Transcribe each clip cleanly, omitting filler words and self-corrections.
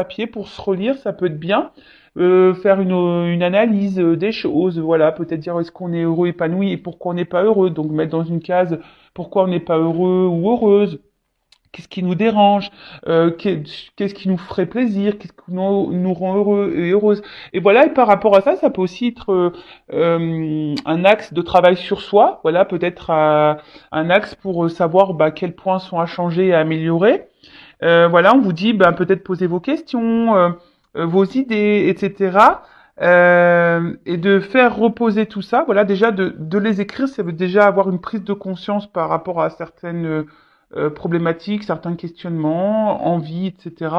papier pour se relire, ça peut être bien. Faire une analyse des choses, voilà, peut-être dire est-ce qu'on est heureux, épanoui et pourquoi on n'est pas heureux, donc mettre dans une case pourquoi on n'est pas heureux ou heureuse, qu'est-ce qui nous dérange, qu'est-ce qui nous ferait plaisir, qu'est-ce qui nous rend heureux et heureuse. Et voilà, et par rapport à ça, ça peut aussi être un axe de travail sur soi, voilà, peut-être un axe pour savoir quels points sont à changer et à améliorer. Voilà, on vous dit peut-être poser vos questions, vos idées, etc. Et de faire reposer tout ça, voilà, déjà de les écrire, ça veut déjà avoir une prise de conscience par rapport à certaines problématiques, certains questionnements, envies, etc.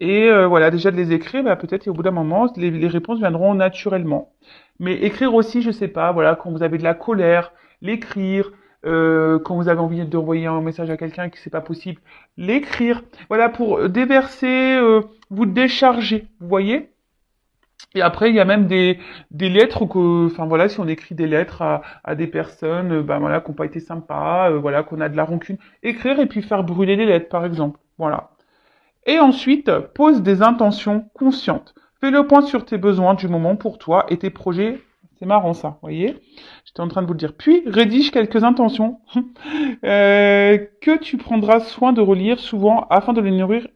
Et voilà, déjà de les écrire, peut-être et au bout d'un moment, les réponses viendront naturellement. Mais écrire aussi, je sais pas, voilà, quand vous avez de la colère, l'écrire, quand vous avez envie de envoyer un message à quelqu'un et que c'est pas possible, l'écrire, voilà, pour déverser, vous décharger, vous voyez? Et après, il y a même des lettres que, enfin voilà, si on écrit des lettres à des personnes, voilà, qui n'ont pas été sympas, voilà, qu'on a de la rancune, écrire et puis faire brûler les lettres, par exemple. Voilà. Et ensuite, pose des intentions conscientes. Fais le point sur tes besoins du moment pour toi et tes projets. C'est marrant ça, vous voyez? J'étais en train de vous le dire. Puis, rédige quelques intentions que tu prendras soin de relire souvent afin de les nourrir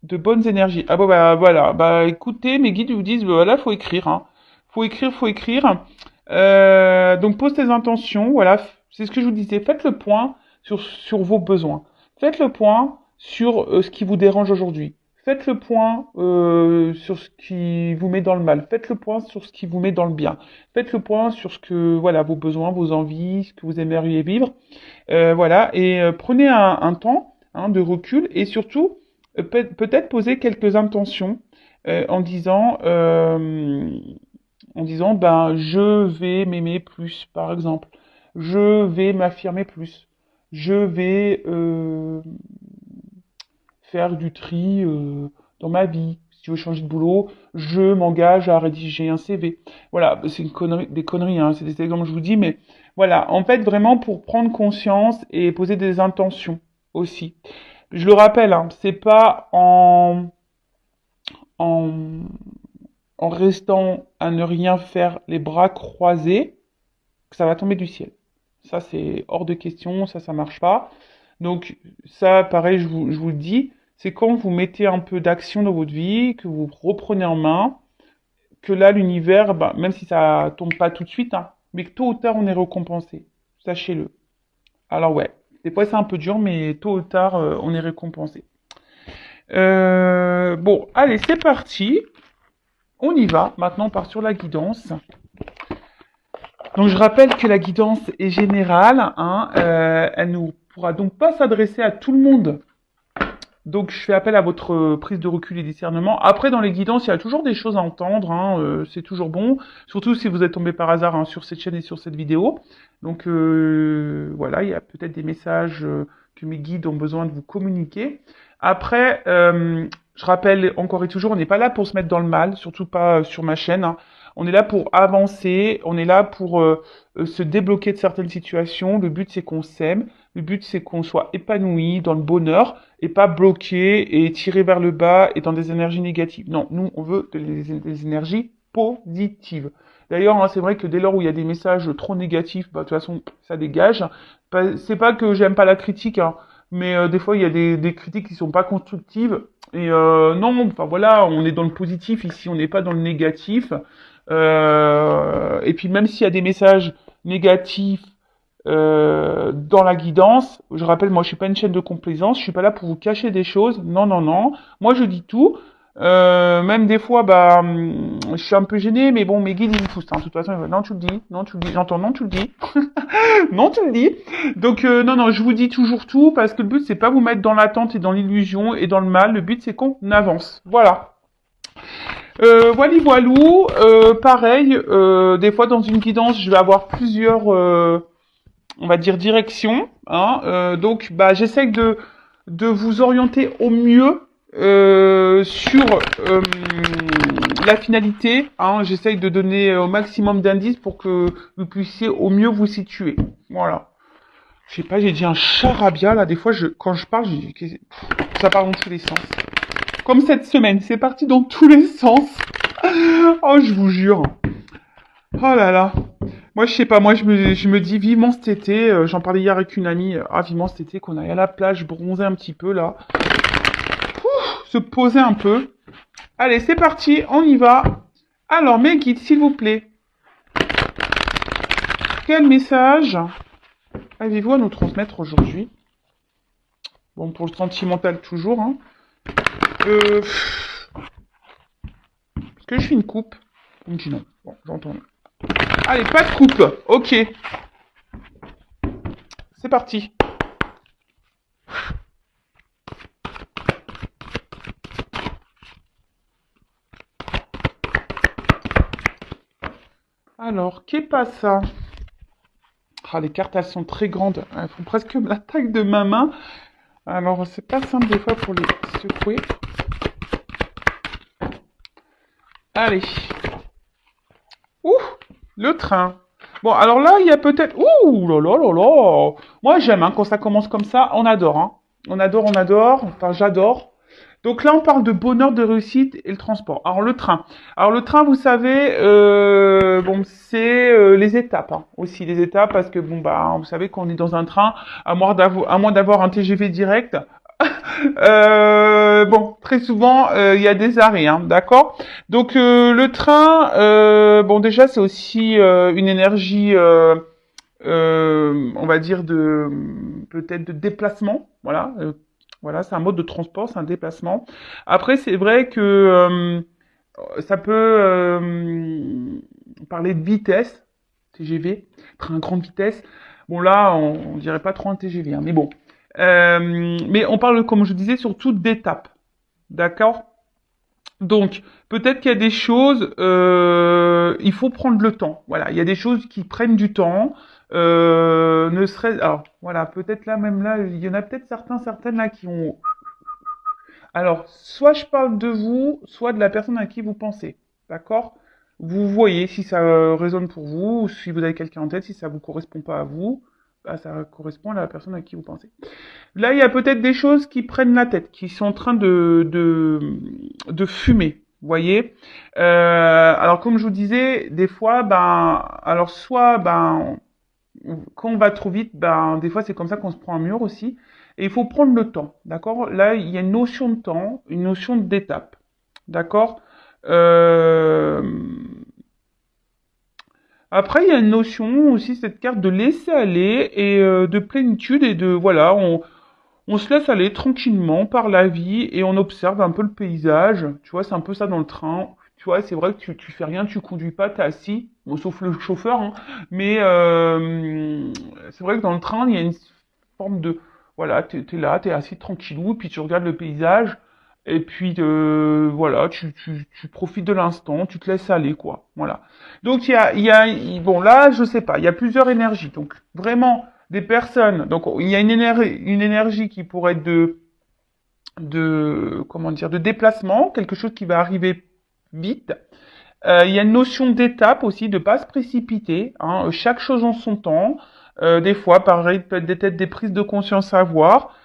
de bonnes énergies. Ah bon, voilà. Écoutez, mes guides vous disent, voilà, faut écrire, hein. Faut écrire, faut écrire. Donc, pose tes intentions, voilà. C'est ce que je vous disais. Faites le point sur vos besoins. Faites le point sur ce qui vous dérange aujourd'hui. Faites le point sur ce qui vous met dans le mal. Faites le point sur ce qui vous met dans le bien. Faites le point sur ce que, voilà, vos besoins, vos envies, ce que vous aimeriez vivre. Voilà. Et prenez un temps de recul et surtout, peut-être poser quelques intentions en disant, je vais m'aimer plus, par exemple. Je vais m'affirmer plus. Je vais faire du tri dans ma vie. Si je veux changer de boulot, je m'engage à rédiger un CV. Voilà, c'est des conneries, hein, c'est des exemples que je vous dis, mais voilà, en fait, vraiment pour prendre conscience et poser des intentions aussi. Je le rappelle, hein, c'est pas en, en restant à ne rien faire les bras croisés que ça va tomber du ciel. Ça, c'est hors de question, ça marche pas. Donc, ça, pareil, je vous le dis, c'est quand vous mettez un peu d'action dans votre vie, que vous reprenez en main, que là, l'univers, même si ça tombe pas tout de suite, hein, mais que tôt ou tard, on est récompensé. Sachez-le. Alors ouais, des fois c'est un peu dur, mais tôt ou tard, on est récompensé. Bon, allez, c'est parti. On y va. Maintenant, on part sur la guidance. Donc, je rappelle que la guidance est générale. Hein, elle ne pourra donc pas s'adresser à tout le monde. Donc, je fais appel à votre prise de recul et discernement. Après, dans les guidances, il y a toujours des choses à entendre. Hein, c'est toujours bon. Surtout si vous êtes tombé par hasard sur cette chaîne et sur cette vidéo. Donc, voilà, il y a peut-être des messages que mes guides ont besoin de vous communiquer. Après, je rappelle encore et toujours, on n'est pas là pour se mettre dans le mal, surtout pas sur ma chaîne. Hein. On est là pour avancer, on est là pour se débloquer de certaines situations. Le but, c'est qu'on s'aime. Le but, c'est qu'on soit épanoui dans le bonheur et pas bloqué et tiré vers le bas et dans des énergies négatives. Non, nous, on veut des énergies positives. D'ailleurs, hein, c'est vrai que dès lors où il y a des messages trop négatifs, de toute façon, ça dégage. C'est pas que j'aime pas la critique, hein, mais des fois, il y a des critiques qui sont pas constructives. Et non, enfin voilà, on est dans le positif ici, on n'est pas dans le négatif. Et puis même s'il y a des messages négatifs dans la guidance, je rappelle, moi je suis pas une chaîne de complaisance, je suis pas là pour vous cacher des choses, non, non, non. Moi je dis tout. Même des fois, je suis un peu gêné, mais bon, mes guides ils me poussent. Hein. De toute façon, ils vont, non, tu le dis, non, tu le dis, j'entends, non, tu le dis, non, tu le dis. Donc non, non, je vous dis toujours tout parce que le but c'est pas vous mettre dans l'attente et dans l'illusion et dans le mal. Le but c'est qu'on avance. Voilà. Voili voilou, pareil, des fois dans une guidance, je vais avoir plusieurs, on va dire, directions. Hein, donc, j'essaie de vous orienter au mieux sur la finalité. Hein, j'essaie de donner au maximum d'indices pour que vous puissiez au mieux vous situer. Voilà. Je sais pas, j'ai dit un charabia là. Des fois, quand je parle, ça part dans tous les sens. Comme cette semaine, c'est parti dans tous les sens. Oh, je vous jure. Oh là là. Moi, je sais pas, moi, je me dis vivement cet été, j'en parlais hier avec une amie, vivement cet été qu'on aille à la plage, bronzer un petit peu, là. Se poser un peu. Allez, c'est parti, on y va. Alors, mes guides, s'il vous plaît. Quel message avez-vous à nous transmettre aujourd'hui? Bon, pour le sentimental, toujours, hein. Est-ce que je fais une coupe? On me dit non. Bon, j'entends. Allez, pas de coupe. Ok. C'est parti. Alors, qu'est pas ça? Ah, les cartes, elles sont très grandes. Elles font presque la taille de ma main. Alors, c'est pas simple des fois pour les secouer. Allez. Ouh, le train. Bon, alors là, il y a peut-être... Ouh, là là là là. Moi, j'aime, hein, quand ça commence comme ça, on adore, hein. On adore, on adore. Enfin, j'adore. Donc là, on parle de bonheur, de réussite et le transport. Alors le train. Alors le train, vous savez, bon, c'est les étapes, hein, aussi les étapes, parce que bon bah, vous savez qu'on est dans un train, à moins d'avoir un TGV direct. Bon, très souvent, il y a des arrêts, hein, d'accord. Donc le train, bon déjà, c'est aussi une énergie. On va dire de peut-être de déplacement, voilà. Voilà, c'est un mode de transport, c'est un déplacement. Après, c'est vrai que ça peut parler de vitesse, TGV, train à grande vitesse. Bon là, on dirait pas trop un TGV, hein, mais bon. Mais on parle, comme je disais, surtout d'étapes, d'accord? Donc, peut-être qu'il y a des choses, il faut prendre le temps. Voilà, il y a des choses qui prennent du temps. Ne serait, alors voilà, peut-être là même là, il y en a peut-être certaines là qui ont. Alors, soit je parle de vous, soit de la personne à qui vous pensez, d'accord? Vous voyez si ça résonne pour vous, ou si vous avez quelqu'un en tête, si ça vous correspond pas à vous, bah, ça correspond à la personne à qui vous pensez. Là, il y a peut-être des choses qui prennent la tête, qui sont en train de fumer. Vous voyez. Alors comme je vous disais, des fois, ben, alors soit, ben, quand on va trop vite, ben, des fois c'est comme ça qu'on se prend un mur aussi. Et il faut prendre le temps, d'accord? Là, il y a une notion de temps, une notion d'étape, d'accord? Euh, Après, il y a une notion aussi, cette carte de laisser aller et de plénitude et de, voilà, on se laisse aller tranquillement par la vie et on observe un peu le paysage. Tu vois, c'est un peu ça dans le train. Tu vois, c'est vrai que tu fais rien, tu conduis pas, t'es assis. Bon, sauf le chauffeur, hein. Mais c'est vrai que dans le train, il y a une forme de... Voilà, t'es là, t'es assis tranquillou, puis tu regardes le paysage. Et puis, voilà, tu profites de l'instant, tu te laisses aller, quoi. Voilà. Donc, bon, là, je sais pas, il y a plusieurs énergies. Donc, vraiment des personnes. Donc il y a une énergie qui pourrait être comment dire, de déplacement, quelque chose qui va arriver vite. Il y a une notion d'étape aussi, de pas se précipiter, hein, chaque chose en son temps. Des fois, pareil, peut-être des prises de conscience à avoir,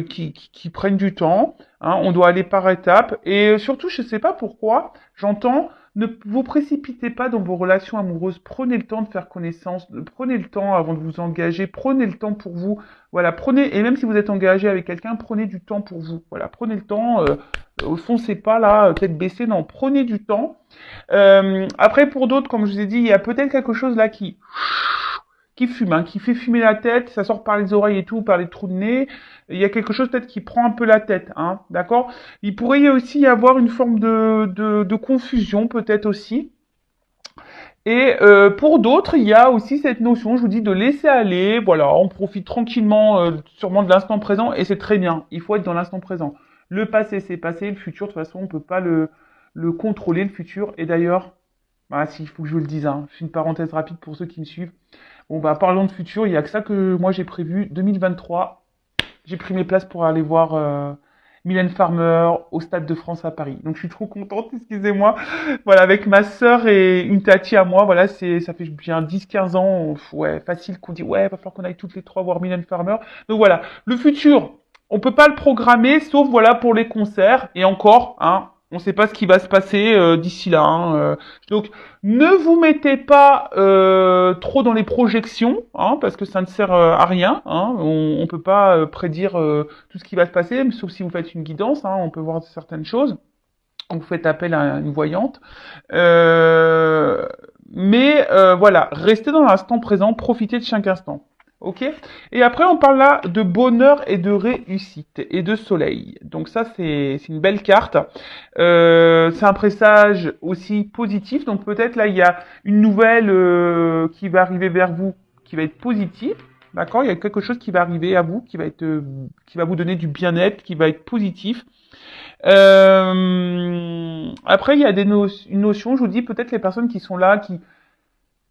qui prennent du temps. Hein, on doit aller par étapes. Et surtout, je ne sais pas pourquoi, j'entends, ne vous précipitez pas dans vos relations amoureuses. Prenez le temps de faire connaissance. Prenez le temps avant de vous engager. Prenez le temps pour vous. Voilà, prenez, et même si vous êtes engagé avec quelqu'un, prenez du temps pour vous. Voilà, prenez le temps. Foncez pas là, tête baissée. Non, prenez du temps. Après, pour d'autres, comme je vous ai dit, il y a peut-être quelque chose là qui fume, hein, qui fait fumer la tête, ça sort par les oreilles et tout, par les trous de nez. Il y a quelque chose peut-être qui prend un peu la tête, hein, d'accord? Il pourrait y aussi y avoir une forme de confusion peut-être aussi. Et pour d'autres, il y a aussi cette notion, je vous dis, de laisser aller. Voilà, on profite tranquillement, sûrement de l'instant présent, et c'est très bien. Il faut être dans l'instant présent. Le passé, c'est passé. Le futur, de toute façon, on peut pas le contrôler, le futur. Et d'ailleurs, bah, si, il faut que je vous le dise, hein, je fais une parenthèse rapide pour ceux qui me suivent. Bon, bah, parlons de futur, il y a que ça que moi j'ai prévu. 2023, j'ai pris mes places pour aller voir Mylène Farmer au Stade de France à Paris. Donc je suis trop contente, excusez-moi. Voilà, avec ma sœur et une tati à moi, voilà, ça fait bien 10-15 ans, ouais, facile qu'on dit, ouais, va falloir qu'on aille toutes les trois voir Mylène Farmer. Donc voilà, le futur, on peut pas le programmer, sauf voilà pour les concerts. Et encore, hein, on ne sait pas ce qui va se passer d'ici là. Hein, donc, ne vous mettez pas trop dans les projections, hein, parce que ça ne sert à rien. Hein, on peut pas prédire tout ce qui va se passer, sauf si vous faites une guidance. Hein, on peut voir certaines choses. Vous faites appel à une voyante. Voilà, restez dans l'instant présent, profitez de chaque instant. Ok. Et après, on parle là de bonheur et de réussite et de soleil. Donc ça, c'est une belle carte. C'est un présage aussi positif. Donc peut-être là, il y a une nouvelle qui va arriver vers vous, qui va être positive. D'accord. Il y a quelque chose qui va arriver à vous, qui va vous donner du bien-être, qui va être positif. Après, il y a une notion. Je vous dis peut-être les personnes qui sont là, qui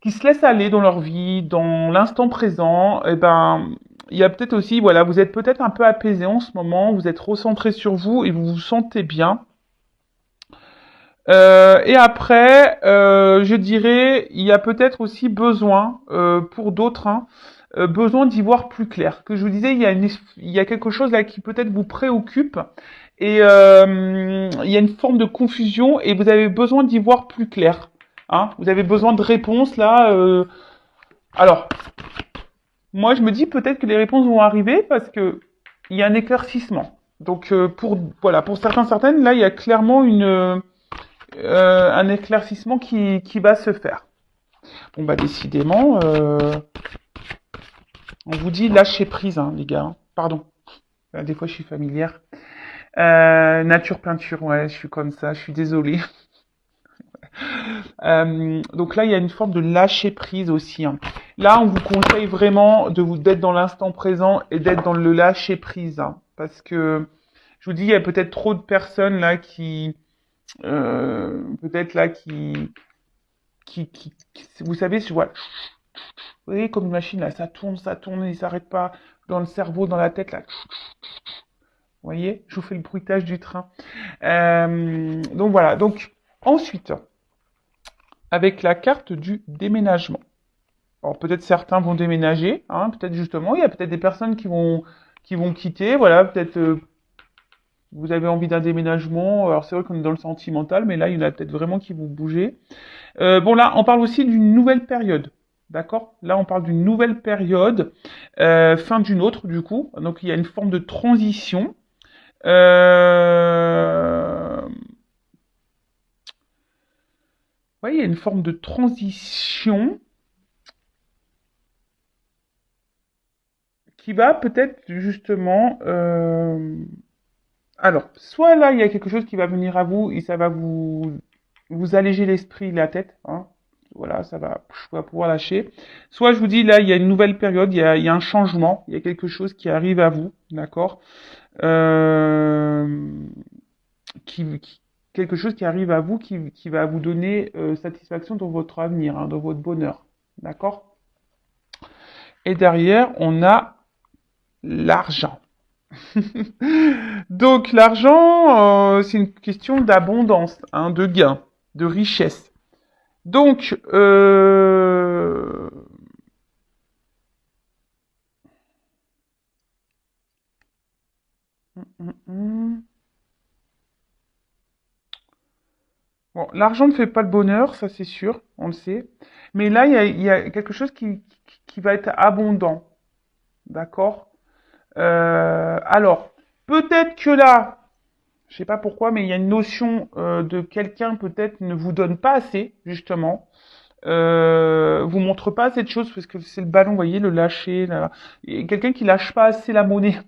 se laissent aller dans leur vie, dans l'instant présent, eh ben, il y a peut-être aussi, voilà, vous êtes peut-être un peu apaisé en ce moment, vous êtes recentré sur vous et vous vous sentez bien. Et après, je dirais, il y a peut-être aussi besoin, pour d'autres, hein, besoin d'y voir plus clair. Que je vous disais, il y a quelque chose là qui peut-être vous préoccupe et il y a une forme de confusion et vous avez besoin d'y voir plus clair. Hein, vous avez besoin de réponses là. Alors, moi je me dis peut-être que les réponses vont arriver parce que il y a un éclaircissement. Donc pour certaines, là il y a clairement un éclaircissement qui va se faire. Bon bah décidément, on vous dit lâcher prise, hein, les gars. Pardon. Des fois je suis familière. Nature peinture, ouais, je suis comme ça. Je suis désolée. Donc là, il y a une forme de lâcher prise aussi. Hein. Là, on vous conseille vraiment d'être dans l'instant présent et d'être dans le lâcher prise, hein, parce que je vous dis, il y a peut-être trop de personnes là peut-être là vous savez, vous voyez comme une machine là, ça tourne, il s'arrête pas dans le cerveau, dans la tête là. Vous voyez, je vous fais le bruitage du train. Donc voilà. Donc ensuite. Avec la carte du déménagement. Alors peut-être certains vont déménager, hein, peut-être justement, il y a peut-être des personnes qui vont quitter, voilà, peut-être vous avez envie d'un déménagement, alors c'est vrai qu'on est dans le sentimental, mais là il y en a peut-être vraiment qui vont bouger. Bon là, on parle aussi d'une nouvelle période, d'accord? Là on parle d'une nouvelle période, fin d'une autre du coup, donc il y a une forme de transition. Oui, il y a une forme de transition qui va peut-être justement... Alors, soit là, il y a quelque chose qui va venir à vous et ça va vous alléger l'esprit et la tête. Hein. Voilà, ça va pouvoir lâcher. Soit je vous dis, là, il y a une nouvelle période, il y a un changement, il y a quelque chose qui arrive à vous, d'accord quelque chose qui arrive à vous, qui va vous donner satisfaction dans votre avenir, hein, dans votre bonheur. D'accord? Et derrière, on a l'argent. Donc l'argent, c'est une question d'abondance, hein, de gain, de richesse. Donc, bon, l'argent ne fait pas le bonheur, ça c'est sûr, on le sait. Mais là, il y a quelque chose qui va être abondant. D'accord? Alors, peut-être que là, je sais pas pourquoi, mais il y a une notion de quelqu'un peut-être ne vous donne pas assez, justement. Vous montre pas assez de choses parce que c'est le ballon, vous voyez, le lâcher. Là. Et quelqu'un qui lâche pas assez la monnaie,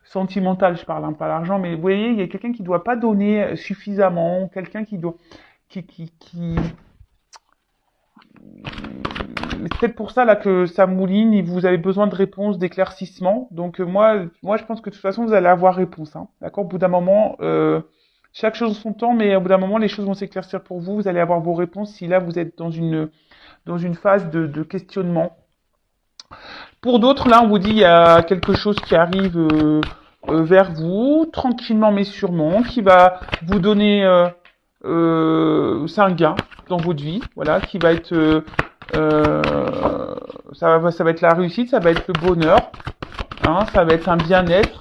sentimentale, je parle, hein, pas l'argent, mais vous voyez, il y a quelqu'un qui doit pas donner suffisamment, quelqu'un qui doit, qui, c'est peut-être pour ça là que ça mouline et vous avez besoin de réponses, d'éclaircissements. Donc moi je pense que de toute façon vous allez avoir réponse. Hein, d'accord. Au bout d'un moment, chaque chose en son temps, mais au bout d'un moment les choses vont s'éclaircir pour vous. Vous allez avoir vos réponses si là vous êtes dans une phase de questionnement. Pour d'autres là, on vous dit il y a quelque chose qui arrive vers vous tranquillement mais sûrement, qui va vous donner c'est un gain dans votre vie, voilà, qui va être ça va être la réussite, ça va être le bonheur, hein, ça va être un bien-être,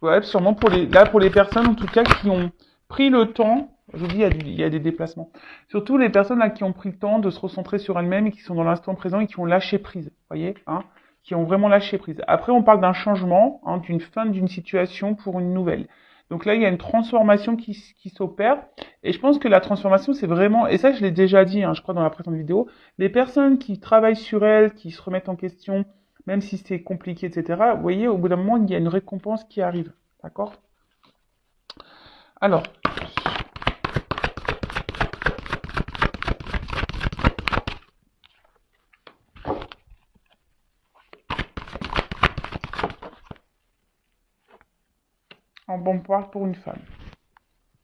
Ouais, sûrement pour les personnes en tout cas qui ont pris le temps, je vous dis, il y a des déplacements. Surtout les personnes là qui ont pris le temps de se recentrer sur elles-mêmes et qui sont dans l'instant présent et qui ont lâché prise, voyez, hein, qui ont vraiment lâché prise. Après, on parle d'un changement, hein, d'une fin d'une situation pour une nouvelle. Donc là, il y a une transformation qui s'opère. Et je pense que la transformation, c'est vraiment, et ça, je l'ai déjà dit, hein, je crois, dans la précédente vidéo, les personnes qui travaillent sur elles, qui se remettent en question, même si c'est compliqué, etc., vous voyez, au bout d'un moment, il y a une récompense qui arrive. D'accord? Alors, on parle pour une femme.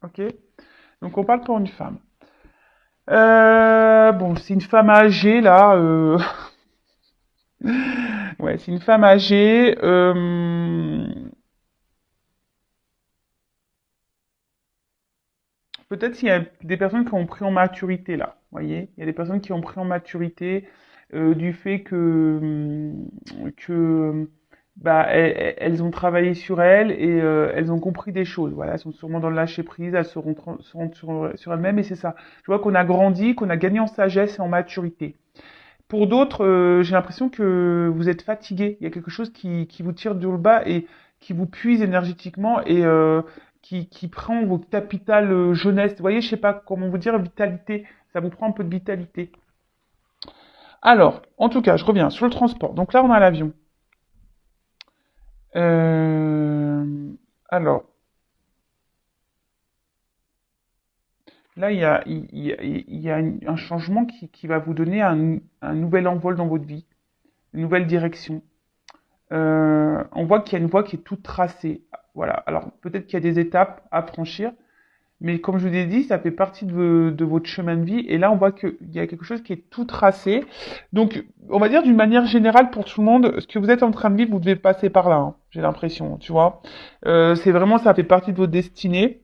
Ok? Donc, on parle pour une femme. Bon, c'est une femme âgée, là. Ouais, c'est une femme âgée. Peut-être qu'il y a des personnes qui ont pris en maturité, là. Vous voyez? Il y a des personnes qui ont pris en maturité du fait que bah, elles ont travaillé sur elles et elles ont compris des choses. Voilà, elles sont sûrement dans le lâcher prise, elles se rendent sur elles-mêmes et c'est ça. Je vois qu'on a grandi, qu'on a gagné en sagesse et en maturité. Pour d'autres, j'ai l'impression que vous êtes fatigué. Il y a quelque chose qui vous tire du bas et qui vous puise énergétiquement et qui prend vos capitales jeunesse. Vous voyez, je sais pas comment vous dire, vitalité. Ça vous prend un peu de vitalité. Alors, en tout cas, je reviens sur le transport. Donc là, on a l'avion. Euh, alors, là, il y a un changement qui va vous donner un nouvel envol dans votre vie, une nouvelle direction. On voit qu'il y a une voie qui est toute tracée. Voilà. Alors, peut-être qu'il y a des étapes à franchir, mais comme je vous ai dit, ça fait partie de votre chemin de vie. Et là, on voit qu'il y a quelque chose qui est tout tracé. Donc, on va dire d'une manière générale pour tout le monde, ce que vous êtes en train de vivre, vous devez passer par là. Hein, j'ai l'impression, tu vois. C'est vraiment, ça fait partie de votre destinée.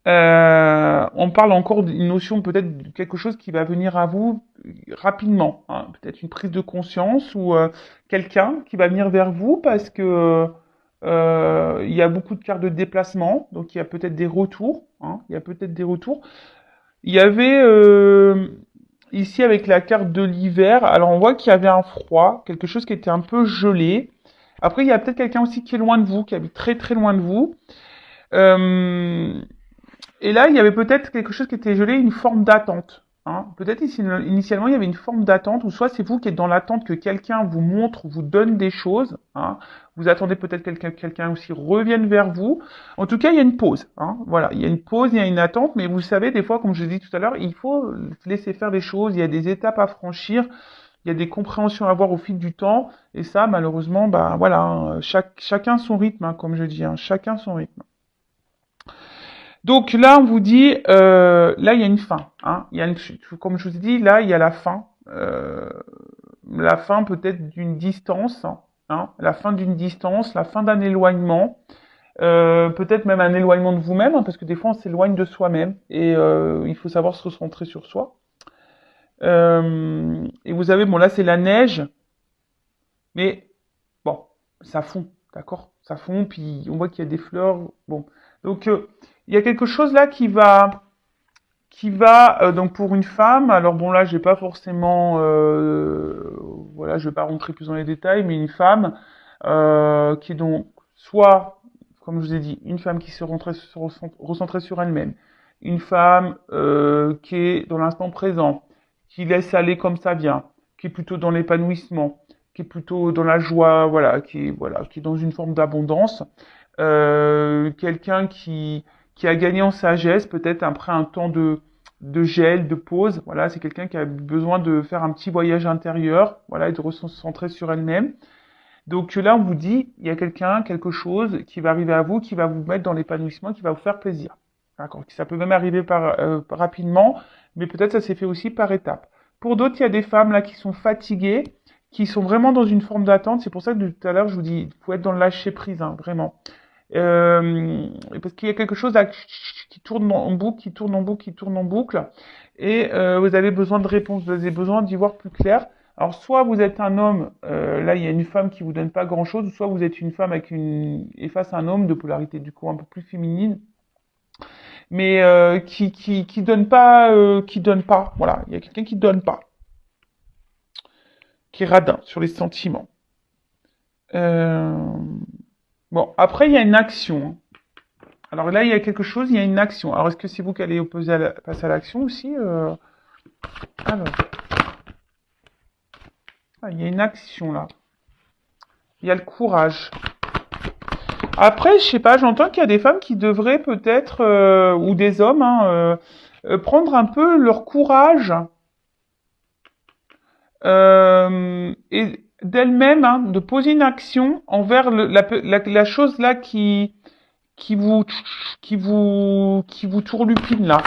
On parle encore d'une notion peut-être de quelque chose qui va venir à vous rapidement, hein, peut-être une prise de conscience ou quelqu'un qui va venir vers vous parce que il y a beaucoup de cartes de déplacement, donc il y a peut-être des retours, hein, il y a peut-être des retours. Il y avait ici avec la carte de l'hiver, alors on voit qu'il y avait un froid, quelque chose qui était un peu gelé. Après, il y a peut-être quelqu'un aussi qui est loin de vous, qui habite très très loin de vous. Euh, et là, il y avait peut-être quelque chose qui était gelé, une forme d'attente. Hein. Peut-être ici, initialement, il y avait une forme d'attente, ou soit c'est vous qui êtes dans l'attente que quelqu'un vous montre, vous donne des choses. Hein. Vous attendez peut-être que quelqu'un aussi revienne vers vous. En tout cas, il y a une pause. Hein. Voilà, il y a une pause, il y a une attente, mais vous savez, des fois, comme je l'ai dit tout à l'heure, il faut laisser faire des choses, il y a des étapes à franchir, il y a des compréhensions à avoir au fil du temps, et ça, malheureusement, bah voilà, hein, chacun son rythme, hein, comme je dis, hein, chacun son rythme. Donc là, on vous dit, là, il y a une fin. Hein. Il y a une, comme je vous ai dit, là, il y a la fin peut-être d'une distance, hein, la fin d'une distance, la fin d'un éloignement, peut-être même un éloignement de vous-même, hein, parce que des fois, on s'éloigne de soi-même et il faut savoir se recentrer sur soi. Et vous avez, bon, là, c'est la neige, mais bon, ça fond, d'accord? Ça fond, puis on voit qu'il y a des fleurs. Bon, donc il y a quelque chose là qui va donc pour une femme. Alors bon là, j'ai pas forcément, voilà, je vais pas rentrer plus dans les détails, mais une femme qui est donc soit, comme je vous ai dit, une femme qui se recentrait sur elle-même, une femme qui est dans l'instant présent, qui laisse aller comme ça vient, qui est plutôt dans l'épanouissement, qui est plutôt dans la joie, voilà, qui est dans une forme d'abondance, quelqu'un qui a gagné en sagesse, peut-être après un temps de gel, de pause. Voilà, c'est quelqu'un qui a besoin de faire un petit voyage intérieur, voilà, et de se recentrer sur elle-même. Donc là, on vous dit, il y a quelqu'un, quelque chose qui va arriver à vous, qui va vous mettre dans l'épanouissement, qui va vous faire plaisir. D'accord. Ça peut même arriver rapidement, mais peut-être ça s'est fait aussi par étapes. Pour d'autres, il y a des femmes là qui sont fatiguées, qui sont vraiment dans une forme d'attente. C'est pour ça que tout à l'heure, je vous dis, il faut être dans le lâcher prise, hein, vraiment. Parce qu'il y a quelque chose là qui tourne en boucle, qui tourne en boucle, et vous avez besoin de réponses, vous avez besoin d'y voir plus clair. Alors, soit vous êtes un homme, là, il y a une femme qui vous donne pas grand-chose, soit vous êtes une femme et face à un homme de polarité, du coup, un peu plus féminine, mais qui donne pas. Voilà, il y a quelqu'un qui donne pas, qui est radin sur les sentiments. Euh, Bon, après, il y a une action, hein. Alors là, il y a quelque chose, il y a une action. Alors, est-ce que c'est vous qui allez passer à l'action aussi Alors, il y a une action là. Il y a le courage. Après, je sais pas, j'entends qu'il y a des femmes qui devraient peut-être, ou des hommes, hein, prendre un peu leur courage et d'elles-mêmes, hein, de poser une action envers la chose là qui vous qui vous tourlupine là.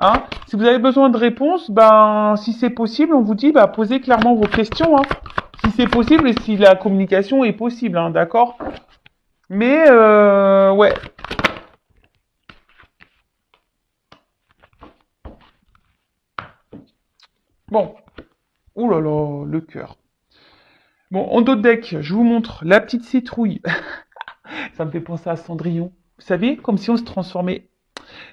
Hein. Si vous avez besoin de réponses, ben si c'est possible, on vous dit bah posez clairement vos questions. Hein. Si c'est possible et si la communication est possible, hein, d'accord. Mais ouais. Bon. Ouh là là, le cœur. Bon, en dos de deck, je vous montre la petite citrouille. Ça me fait penser à Cendrillon. Vous savez, comme si on se transformait.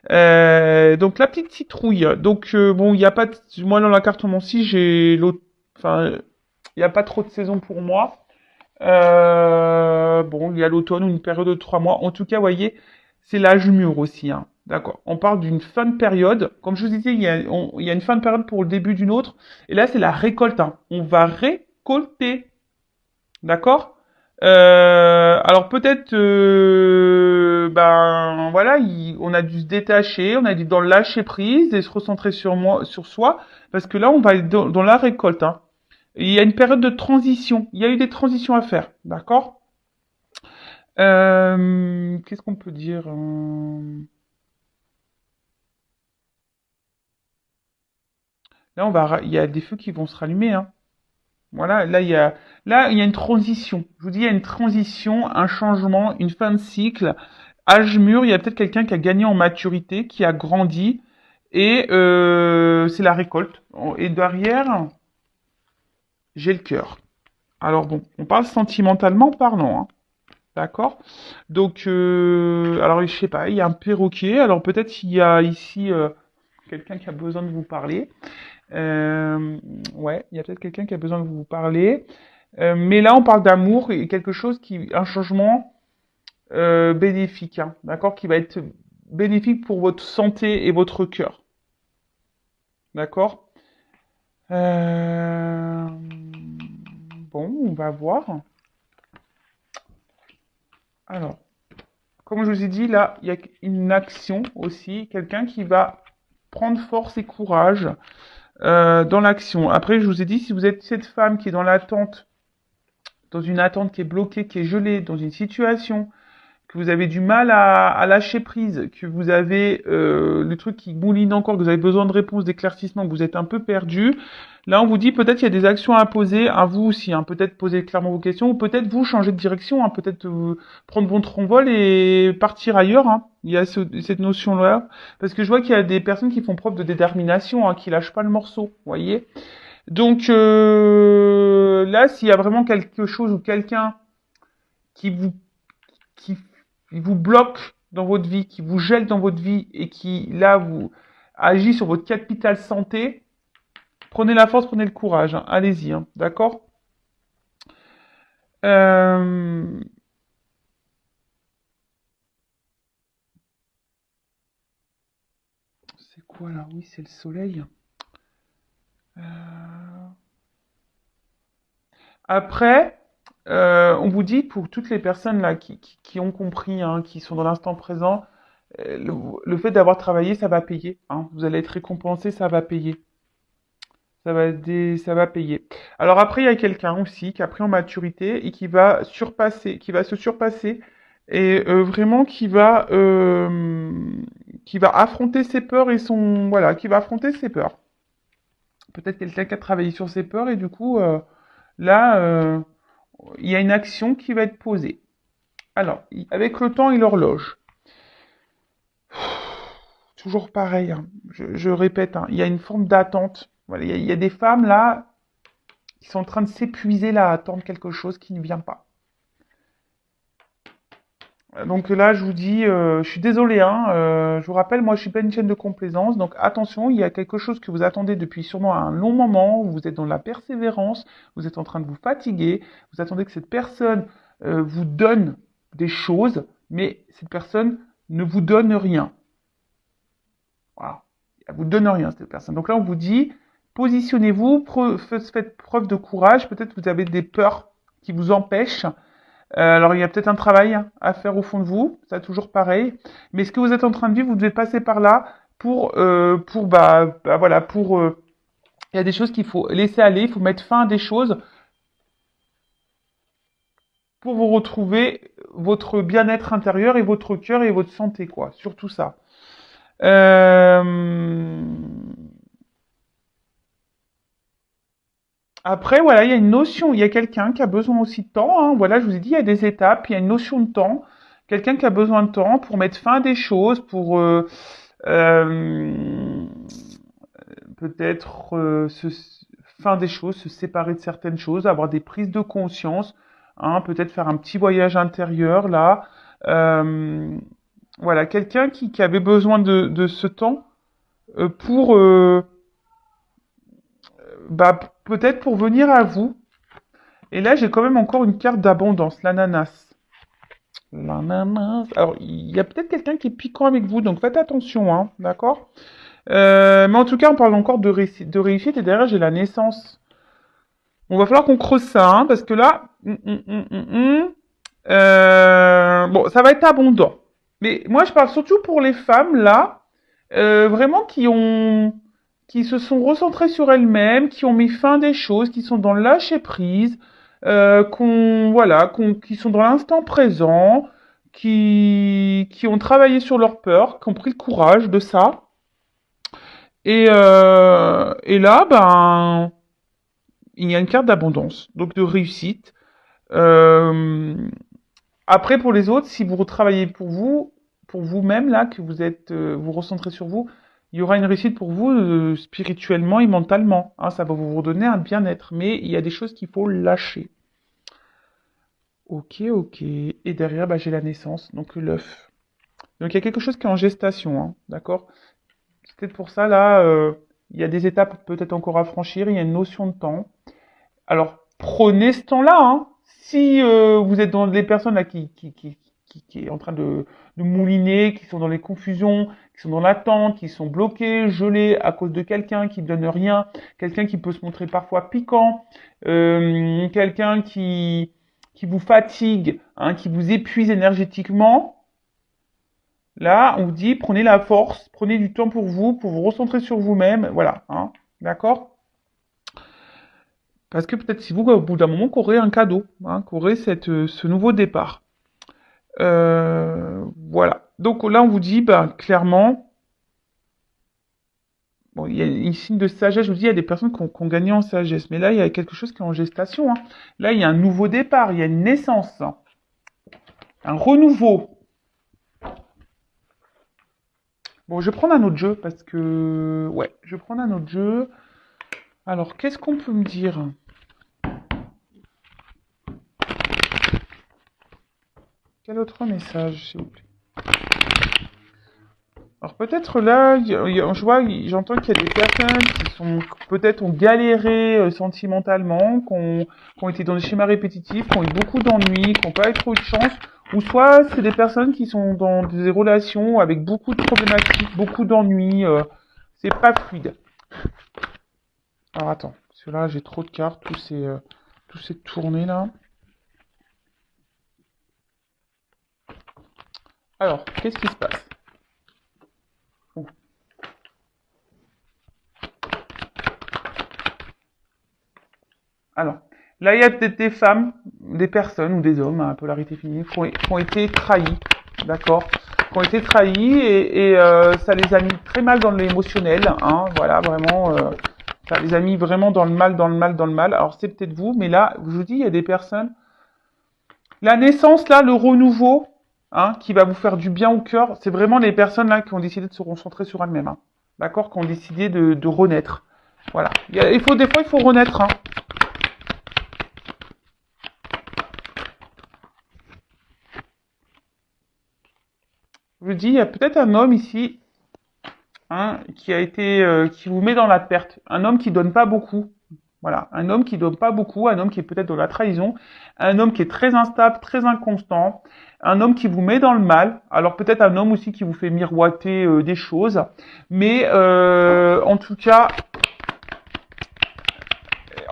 Donc la petite citrouille. Donc bon, il n'y a pas moi dans la carte Moncy, j'ai l'autre enfin il n'y a pas trop de saison pour moi. Bon, il y a l'automne ou une période de 3 mois. En tout cas, vous voyez, c'est l'âge mûr aussi. Hein. D'accord. On parle d'une fin de période. Comme je vous disais, il y a une fin de période pour le début d'une autre. Et là, c'est la récolte. Hein. On va récolter. D'accord. Alors peut-être, ben voilà, on a dû se détacher, on a dû dans le lâcher prise et se recentrer sur moi, sur soi, parce que là on va être dans la récolte. Hein. Il y a une période de transition. Il y a eu des transitions à faire, d'accord. Qu'est-ce qu'on peut dire Là il y a des feux qui vont se rallumer. Hein. Voilà, là il y a une transition. Je vous dis, il y a une transition, un changement, une fin de cycle. Âge mûr, il y a peut-être quelqu'un qui a gagné en maturité, qui a grandi, et c'est la récolte. Et derrière, j'ai le cœur. Alors bon, on parle sentimentalement parlant, hein, d'accord? Donc, alors je sais pas, il y a un perroquet. Alors peut-être il y a ici quelqu'un qui a besoin de vous parler. Ouais, il y a peut-être quelqu'un qui a besoin de vous parler. Mais là, on parle d'amour et quelque chose un changement bénéfique, hein, d'accord, qui va être bénéfique pour votre santé et votre cœur, d'accord. Euh, Bon, on va voir. Alors, comme je vous ai dit, là, il y a une action aussi, quelqu'un qui va prendre force et courage dans l'action. Après, je vous ai dit, si vous êtes cette femme qui est dans une attente qui est bloquée, qui est gelée, dans une situation que vous avez du mal à lâcher prise, que vous avez le truc qui mouline encore, que vous avez besoin de réponses, d'éclaircissements, que vous êtes un peu perdu, là on vous dit peut-être il y a des actions à poser à vous aussi, hein, peut-être poser clairement vos questions, ou peut-être vous changer de direction, hein, peut-être prendre votre envol et partir ailleurs. Hein. Il y a cette notion-là, parce que je vois qu'il y a des personnes qui font preuve de détermination, hein, qui lâchent pas le morceau, vous voyez. Donc là, s'il y a vraiment quelque chose ou quelqu'un qui vous qui vous bloque dans votre vie, qui vous gèle dans votre vie et qui, là, vous agit sur votre capital santé, prenez la force, prenez le courage. Hein. Allez-y, hein. D'accord. euh... C'est quoi là? Oui, c'est le soleil. Euh... Après, on vous dit pour toutes les personnes là qui ont compris, hein, qui sont dans l'instant présent, le fait d'avoir travaillé, ça va payer. Hein. Vous allez être récompensé, ça va payer. Ça va payer. Alors après, il y a quelqu'un aussi qui a pris en maturité et qui va se surpasser et vraiment qui va affronter ses peurs et voilà, qui va affronter ses peurs. Peut-être quelqu'un qui a travaillé sur ses peurs et du coup, là, il y a une action qui va être posée. Alors, avec le temps et l'horloge, toujours pareil, hein, je répète, hein, il y a une forme d'attente. Voilà, il y a des femmes là, qui sont en train de s'épuiser là à attendre quelque chose qui ne vient pas. Donc là, je vous dis, je suis désolé, hein, je vous rappelle, moi, je suis pas une chaîne de complaisance, donc attention, il y a quelque chose que vous attendez depuis sûrement un long moment, où vous êtes dans la persévérance, vous êtes en train de vous fatiguer, vous attendez que cette personne vous donne des choses, mais cette personne ne vous donne rien. Voilà, elle vous donne rien, cette personne. Donc là, on vous dit, positionnez-vous, faites preuve de courage, peut-être que vous avez des peurs qui vous empêchent. Alors, il y a peut-être un travail à faire au fond de vous, ça toujours pareil. Mais ce que vous êtes en train de vivre, vous devez passer par là voilà, il y a des choses qu'il faut laisser aller, il faut mettre fin à des choses pour vous retrouver votre bien-être intérieur et votre cœur et votre santé, quoi. Surtout ça. Euh... Après, voilà, il y a une notion, il y a quelqu'un qui a besoin aussi de temps, hein. Voilà, je vous ai dit, il y a des étapes, il y a une notion de temps. Quelqu'un qui a besoin de temps pour mettre fin à des choses, pour euh, peut-être fin des choses, se séparer de certaines choses, avoir des prises de conscience, hein, peut-être faire un petit voyage intérieur là. Euh, voilà, quelqu'un qui avait besoin de ce temps pour peut-être pour venir à vous. Et là, j'ai quand même encore une carte d'abondance, l'ananas. L'ananas. Alors, il y a peut-être quelqu'un qui est piquant avec vous, donc faites attention, hein, d'accord? Mais en tout cas, on parle encore de réussite, et derrière, j'ai la naissance. On va falloir qu'on creuse ça, hein, parce que là, bon, ça va être abondant. Mais moi, je parle surtout pour les femmes, là, vraiment qui se sont recentrées sur elles-mêmes, qui ont mis fin à des choses, qui sont dans le lâcher prise, qui sont dans l'instant présent, qui ont travaillé sur leur peur, qui ont pris le courage de ça. Et là, ben, il y a une carte d'abondance, donc de réussite. Euh, Après, pour les autres, si vous retravaillez pour vous-même, là, que vous êtes, vous recentrez sur vous, il y aura une réussite pour vous spirituellement et mentalement. Hein, ça va vous redonner un bien-être. Mais il y a des choses qu'il faut lâcher. Ok, ok. Et derrière, bah, j'ai la naissance, donc l'œuf. Donc il y a quelque chose qui est en gestation, hein, d'accord? C'est peut-être pour ça, là, il y a des étapes peut-être encore à franchir, il y a une notion de temps. Alors, prenez ce temps-là, hein. Si vous êtes dans les personnes là qui est en train de mouliner, qui sont dans les confusions, qui sont dans l'attente, qui sont bloqués, gelés à cause de quelqu'un qui ne donne rien, quelqu'un qui peut se montrer parfois piquant, quelqu'un qui vous fatigue, hein, qui vous épuise énergétiquement, là, on vous dit, prenez la force, prenez du temps pour vous recentrer sur vous-même, voilà, hein, d'accord? Parce que peut-être si vous, au bout d'un moment, qu'aurez un cadeau, hein, qu'aurez ce nouveau départ. Voilà. Donc là, on vous dit, bah, clairement, bon, il y a un signe de sagesse. Je vous dis, il y a des personnes qui ont gagné en sagesse. Mais là, il y a quelque chose qui est en gestation, hein. Là, il y a un nouveau départ, il y a une naissance, hein. Un renouveau. Bon, je vais prendre un autre jeu parce que... Ouais, je vais prendre un autre jeu. Alors, qu'est-ce qu'on peut me dire? Quel autre message, s'il vous plaît? Alors peut-être là, je vois, j'entends qu'il y a des personnes qui sont peut-être ont galéré sentimentalement, qui ont été dans des schémas répétitifs, qui ont eu beaucoup d'ennuis, qui n'ont pas eu trop de chance, ou soit c'est des personnes qui sont dans des relations avec beaucoup de problématiques, beaucoup d'ennuis, c'est pas fluide. Alors attends, parce que là j'ai trop de cartes, tout s'est tourné là. Alors, qu'est-ce qui se passe? Ouh. Alors, là, il y a peut-être des femmes, des personnes ou des hommes à polarité féminine qui ont été trahis, d'accord? Qui ont été trahis et ça les a mis très mal dans l'émotionnel, hein, voilà, vraiment, ça les a mis vraiment dans le mal, dans le mal, dans le mal. Alors, c'est peut-être vous, mais là, je vous dis, il y a des personnes. La naissance, là, le renouveau, hein, qui va vous faire du bien au cœur, c'est vraiment les personnes là qui ont décidé de se concentrer sur elles-mêmes, hein, d'accord? Qui ont décidé de renaître. Voilà. Des fois, il faut renaître, hein. Je vous dis, il y a peut-être un homme ici, hein, qui vous met dans la perte. Un homme qui donne pas beaucoup. Voilà, un homme qui donne pas beaucoup, un homme qui est peut-être dans la trahison, un homme qui est très instable, très inconstant, un homme qui vous met dans le mal. Alors peut-être un homme aussi qui vous fait miroiter des choses, mais en tout cas,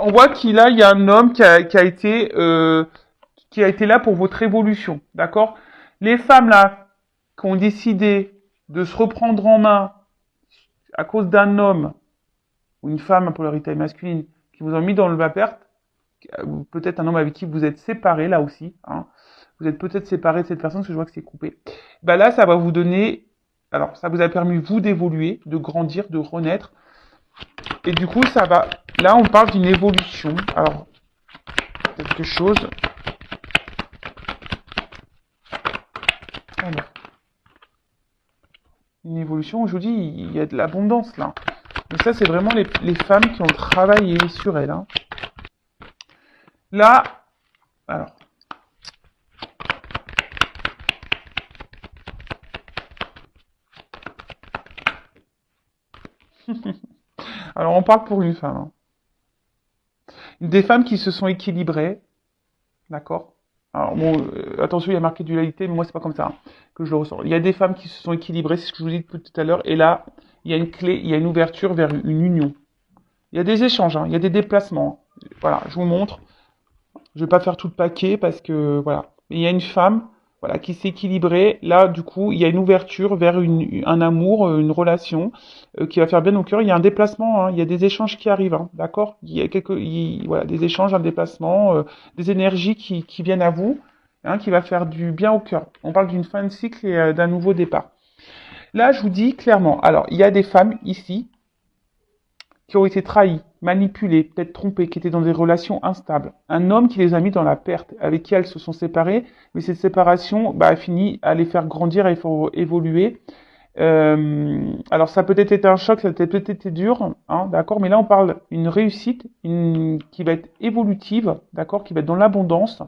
on voit qu'il y a un homme qui a été là pour votre évolution, d'accord? Les femmes là qui ont décidé de se reprendre en main à cause d'un homme ou une femme à polarité masculine qui vous ont mis dans le bas perte, ou peut-être un homme avec qui vous êtes séparés là aussi, hein. Vous êtes peut-être séparés de cette personne parce que je vois que c'est coupé. Bah là, ça va vous donner, alors ça vous a permis vous d'évoluer, de grandir, de renaître, et du coup ça va. Là, on parle d'une évolution. Alors quelque chose. Alors, une évolution. Je vous dis, il y a de l'abondance là. Mais ça, c'est vraiment les femmes qui ont travaillé sur elles, hein. Là, alors. Alors, on parle pour une femme, hein. Des femmes qui se sont équilibrées, d'accord? Alors, bon, attention, il y a marqué dualité, mais moi, c'est pas comme ça, hein, que je le ressens. Il y a des femmes qui se sont équilibrées, c'est ce que je vous dis depuis tout à l'heure, et là, il y a une clé, il y a une ouverture vers une union. Il y a des échanges, hein, il y a des déplacements. Voilà, je vous montre. Je vais pas faire tout le paquet parce que voilà. Mais il y a une femme, voilà, qui s'est équilibrée. Là, du coup, il y a une ouverture vers un amour, une relation qui va faire bien au cœur. Il y a un déplacement, hein, il y a des échanges qui arrivent, hein, d'accord? Il y a voilà, des échanges, un déplacement, des énergies qui viennent à vous, hein, qui va faire du bien au cœur. On parle d'une fin de cycle et d'un nouveau départ. Là, je vous dis clairement. Alors, il y a des femmes ici qui ont été trahis, manipulés, peut-être trompés, qui étaient dans des relations instables. Un homme qui les a mis dans la perte, avec qui elles se sont séparées, mais cette séparation a fini à les faire grandir et faire évoluer. Alors ça a peut-être été un choc, ça a peut-être été dur, hein, d'accord, mais là on parle d'une réussite qui va être évolutive, d'accord, qui va être dans l'abondance.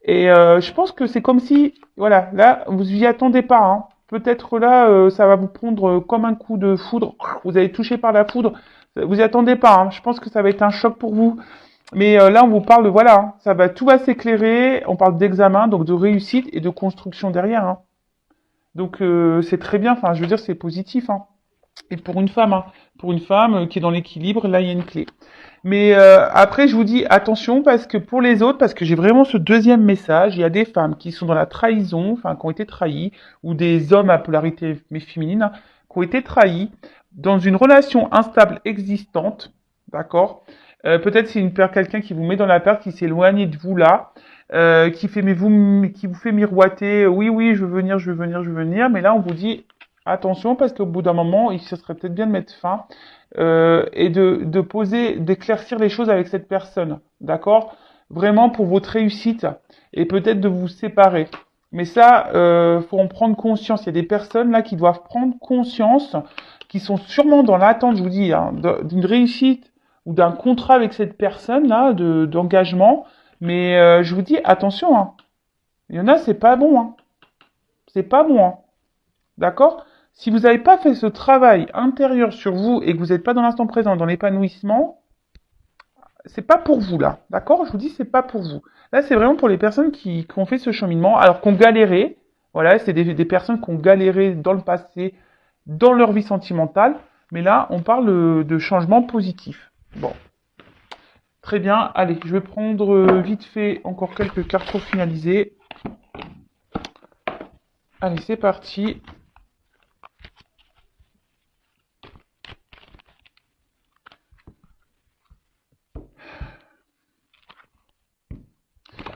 Et je pense que c'est comme si, voilà, là vous y attendez pas, hein. Peut-être là, ça va vous prendre comme un coup de foudre. Vous allez toucher par la foudre. Vous y attendez pas, hein. Je pense que ça va être un choc pour vous. Mais là, on vous parle de, voilà, hein, tout va s'éclairer. On parle d'examen, donc de réussite et de construction derrière, hein. Donc c'est très bien. Enfin, je veux dire, c'est positif, hein. Et pour une femme qui est dans l'équilibre, là, il y a une clé. Mais après, je vous dis attention parce que pour les autres, parce que j'ai vraiment ce deuxième message, il y a des femmes qui sont dans la trahison, enfin qui ont été trahies, ou des hommes à polarité féminine, hein, qui ont été trahis dans une relation instable existante, d'accord? Peut-être c'est quelqu'un qui vous met dans la perte, qui s'éloigne de vous là, qui vous fait miroiter, oui, oui, je veux venir, je veux venir, je veux venir, mais là on vous dit attention parce qu'au bout d'un moment, il se serait peut-être bien de mettre fin et d'éclaircir les choses avec cette personne, d'accord? Vraiment pour votre réussite et peut-être de vous séparer. Mais ça, faut en prendre conscience. Il y a des personnes là qui doivent prendre conscience, qui sont sûrement dans l'attente, je vous dis, hein, d'une réussite ou d'un contrat avec cette personne là, d'engagement. Mais je vous dis attention, hein. Il y en a, c'est pas bon, hein. C'est pas bon, hein. D'accord? Si vous n'avez pas fait ce travail intérieur sur vous et que vous n'êtes pas dans l'instant présent, dans l'épanouissement, c'est pas pour vous là, d'accord? Je vous dis, c'est pas pour vous. Là, c'est vraiment pour les personnes qui ont fait ce cheminement, alors qu'on galéré. Voilà, c'est des personnes qui ont galéré dans le passé, dans leur vie sentimentale. Mais là, on parle de changement positif. Bon, très bien. Allez, je vais prendre vite fait encore quelques cartes pour finaliser. Allez, c'est parti.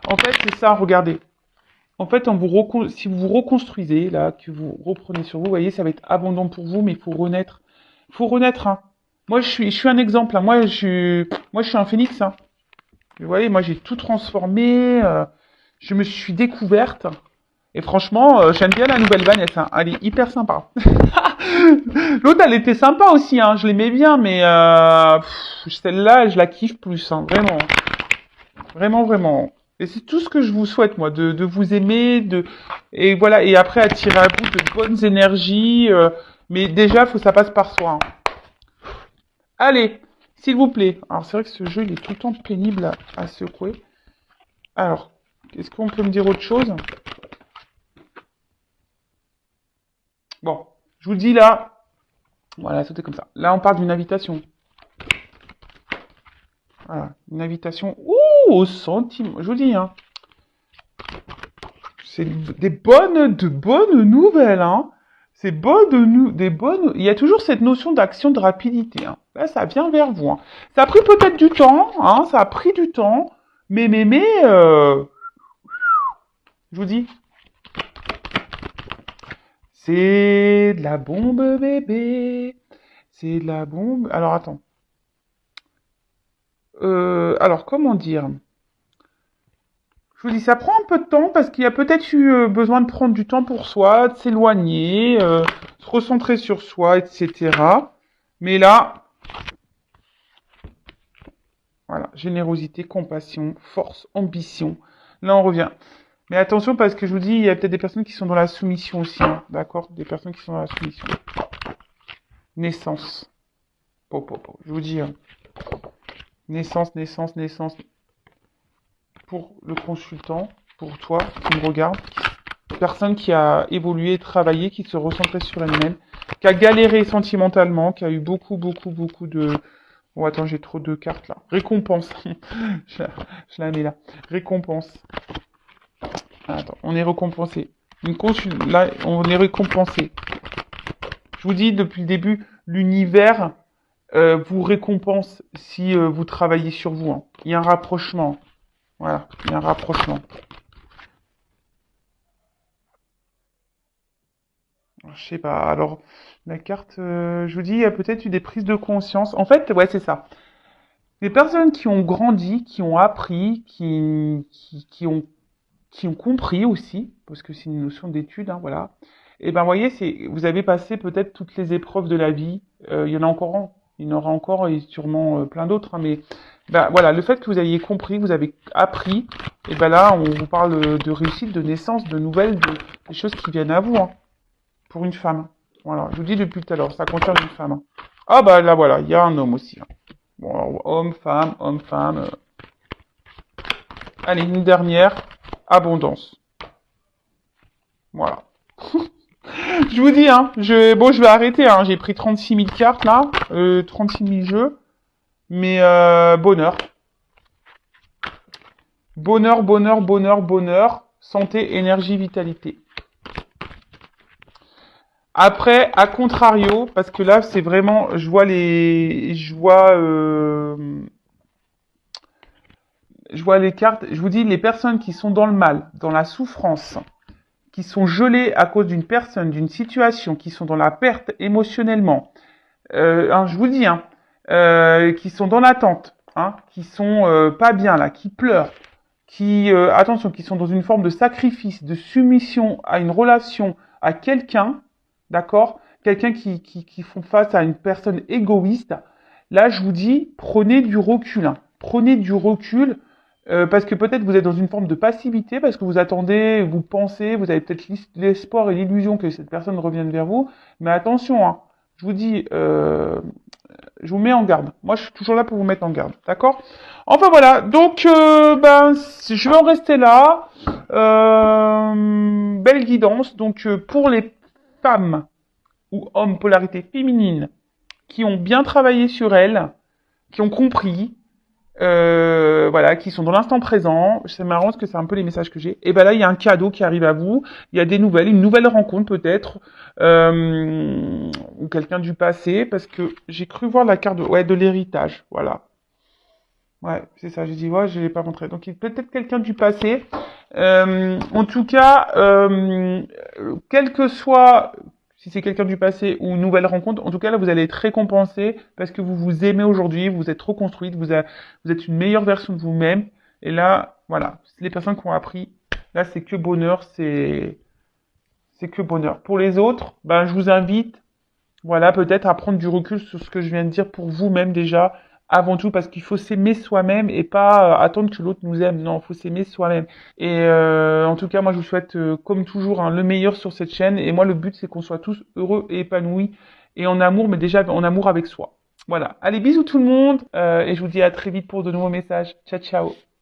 En fait, c'est ça, regardez. En fait, si vous vous reconstruisez, là, que vous reprenez sur vous, vous voyez, ça va être abondant pour vous, mais il faut renaître. Il faut renaître, hein. Moi, je suis un exemple, hein. Moi, je suis un phénix, hein. Vous voyez, moi, j'ai tout transformé, je me suis découverte. Et franchement, j'aime bien la nouvelle Vanessa, hein. Elle est hyper sympa. L'autre, elle était sympa aussi, hein. Je l'aimais bien, mais celle-là, je la kiffe plus, hein. Vraiment. Vraiment, vraiment. Et c'est tout ce que je vous souhaite, moi, de vous aimer, et voilà, et après attirer à vous de bonnes énergies. Mais déjà, faut que ça passe par soi, hein. Allez, s'il vous plaît. Alors c'est vrai que ce jeu, il est tout le temps pénible à secouer. Alors, est-ce qu'on peut me dire autre chose? Bon, je vous le dis là. Voilà, c'était comme ça. Là, on parle d'une invitation. Voilà, une invitation. Ouh, au centime. Je vous dis, hein. C'est de bonnes nouvelles, hein. C'est des bonnes. Il y a toujours cette notion d'action de rapidité, hein. Là, ça vient vers vous, hein. Ça a pris peut-être du temps, hein. Ça a pris du temps, mais, je vous dis, c'est de la bombe bébé. C'est de la bombe. Alors attends. Alors comment dire? Je vous dis, ça prend un peu de temps parce qu'il y a peut-être eu besoin de prendre du temps pour soi, de s'éloigner, se recentrer sur soi, etc. Mais là, voilà, générosité, compassion, force, ambition. Là, on revient. Mais attention parce que je vous dis, il y a peut-être des personnes qui sont dans la soumission aussi, hein, d'accord? Des personnes qui sont dans la soumission. Naissance. Je vous dis, hein, naissance. Pour le consultant, pour toi qui me regarde, personne qui a évolué, travaillé, qui se recentrait sur elle-même, qui a galéré sentimentalement, qui a eu beaucoup de... Oh attends, j'ai trop de cartes là. Récompense. je la mets là. Récompense. Attends, on est récompensé. Là, on est récompensé. Je vous dis depuis le début, l'univers vous récompense si vous travaillez sur vous, hein. Il y a un rapprochement. Voilà, il y a un rapprochement. Je sais pas. Alors, la carte, je vous dis, il y a peut-être eu des prises de conscience. En fait, ouais, c'est ça. Les personnes qui ont grandi, qui ont appris, qui ont compris aussi, parce que c'est une notion d'étude, hein, voilà. Et ben, voyez, vous avez passé peut-être toutes les épreuves de la vie. Il y en a encore, il y en aura encore et sûrement plein d'autres, hein, mais ben, voilà, le fait que vous ayez compris, vous avez appris, et ben là, on vous parle de réussite, de naissance, de nouvelles, des choses qui viennent à vous, hein. Pour une femme. Voilà, je vous dis depuis tout à l'heure, ça concerne une femme. Ah bah là voilà, il y a un homme aussi, hein. Bon, alors, homme, femme. Allez, une dernière. Abondance. Voilà. Je vous dis, hein, je vais arrêter, hein. J'ai pris 36 000 cartes là, 36 000 jeux. Mais bonheur. Bonheur. Santé, énergie, vitalité. Après, à contrario, parce que là, c'est vraiment, je vois les cartes. Je vous dis, les personnes qui sont dans le mal, dans la souffrance, qui sont gelées à cause d'une personne, d'une situation, qui sont dans la perte émotionnellement. Hein, je vous dis, hein, qui sont dans l'attente, hein, qui sont pas bien là, qui pleurent, attention, qui sont dans une forme de sacrifice, de soumission à une relation, à quelqu'un, d'accord, quelqu'un qui font face à une personne égoïste. Là, je vous dis, prenez du recul, hein. Prenez du recul. Parce que peut-être vous êtes dans une forme de passivité, parce que vous attendez, vous pensez, vous avez peut-être l'espoir et l'illusion que cette personne revienne vers vous. Mais attention, hein, je vous dis, je vous mets en garde. Moi, je suis toujours là pour vous mettre en garde, d'accord? Enfin voilà, donc ben, je vais en rester là. Belle guidance. Donc pour les femmes ou hommes polarité féminine qui ont bien travaillé sur elles, qui ont compris, voilà, qui sont dans l'instant présent. C'est marrant parce que c'est un peu les messages que j'ai. Et ben là, il y a un cadeau qui arrive à vous. Il y a des nouvelles, une nouvelle rencontre peut-être, ou quelqu'un du passé, parce que j'ai cru voir la carte de l'héritage. Voilà. Ouais, c'est ça. J'ai dit ouais, je l'ai pas montré. Donc peut-être quelqu'un du passé. En tout cas, quel que soit si c'est quelqu'un du passé ou une nouvelle rencontre, en tout cas là vous allez être récompensé parce que vous vous aimez aujourd'hui, vous êtes reconstruite, vous êtes une meilleure version de vous-même. Et là, voilà, les personnes qui ont appris, là c'est que bonheur, c'est que bonheur. Pour les autres, ben je vous invite, voilà, peut-être à prendre du recul sur ce que je viens de dire pour vous-même déjà, avant tout parce qu'il faut s'aimer soi-même et pas attendre que l'autre nous aime. Non, il faut s'aimer soi-même. Et en tout cas, moi, je vous souhaite, comme toujours, hein, le meilleur sur cette chaîne. Et moi, le but, c'est qu'on soit tous heureux et épanouis et en amour, mais déjà en amour avec soi. Voilà. Allez, bisous tout le monde et je vous dis à très vite pour de nouveaux messages. Ciao, ciao.